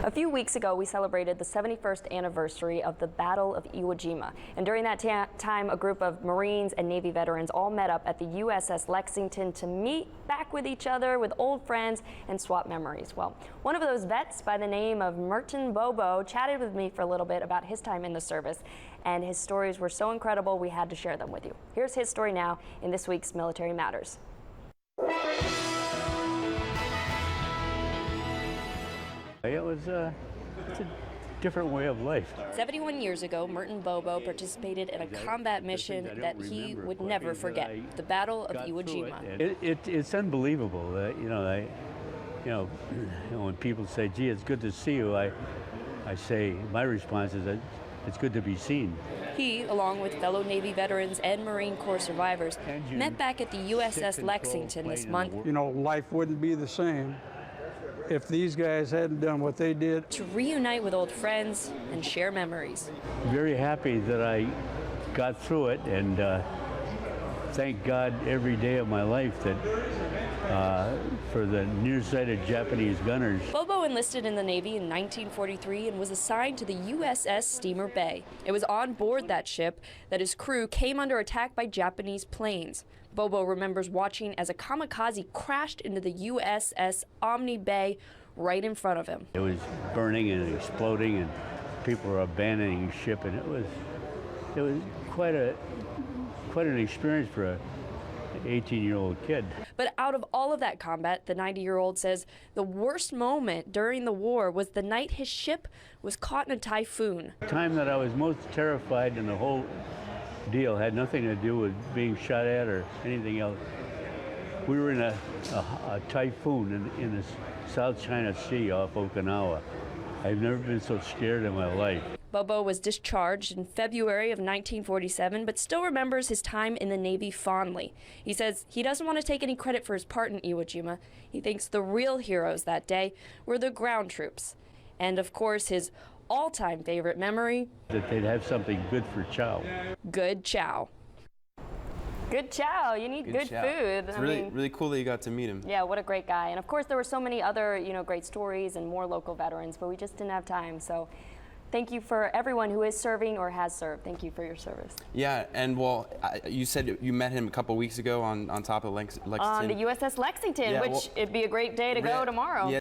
A few weeks ago, we celebrated the 71st anniversary of the Battle of Iwo Jima. And during that time, a group of Marines and Navy veterans all met up at the U.S.S. Lexington to meet back with each other, with old friends, and swap memories. Well, one of those vets by the name of Merton Bobo chatted with me for a little bit about his time in the service. And his stories were so incredible, we had to share them with you. Here's his story now in this week's Military Matters. It's a different way of life. 71 years ago, Merton Bobo participated in a combat mission that he would never forget, the Battle of Iwo Jima. It's unbelievable that, when people say, gee, it's good to see you, I say, my response is that it's good to be seen. He, along with fellow Navy veterans and Marine Corps survivors, met back at the U.S.S. Lexington this month. Life wouldn't be the same if these guys hadn't done what they did. To reunite with old friends and share memories. Very happy that I got through it, and thank God every day of my life that for the nearsighted Japanese gunners. Bobo enlisted in the Navy in 1943 and was assigned to the U.S.S. steamer Bay. It was on board that ship that his crew came under attack by Japanese planes. Bobo remembers watching as a kamikaze crashed into the U.S.S. Ommaney Bay right in front of him. It was burning and exploding, and people were abandoning the ship, and it was quite an experience for an 18-year-old kid. But out of all of that combat, the 90-year-old says the worst moment during the war was the night his ship was caught in a typhoon. The time that I was most terrified in the whole deal had nothing to do with being shot at or anything else. We were in a typhoon in the South China Sea off Okinawa. I've never been so scared in my life. Bobo was discharged in February of 1947, but still remembers his time in the Navy fondly. He says he doesn't want to take any credit for his part in Iwo Jima. He thinks the real heroes that day were the ground troops. And of course, his all-time favorite memory, that they'd have something good for chow. Good chow. Good chow. You need good food. It's really cool that you got to meet him. Yeah, what a great guy. And of course, there were so many other, great stories and more local veterans, but we just didn't have time. So thank you for everyone who is serving or has served. Thank you for your service. Yeah, and well, you said you met him a couple weeks ago on top of Lexington. On the U.S.S. Lexington, which it'd be a great day to go tomorrow. Yeah.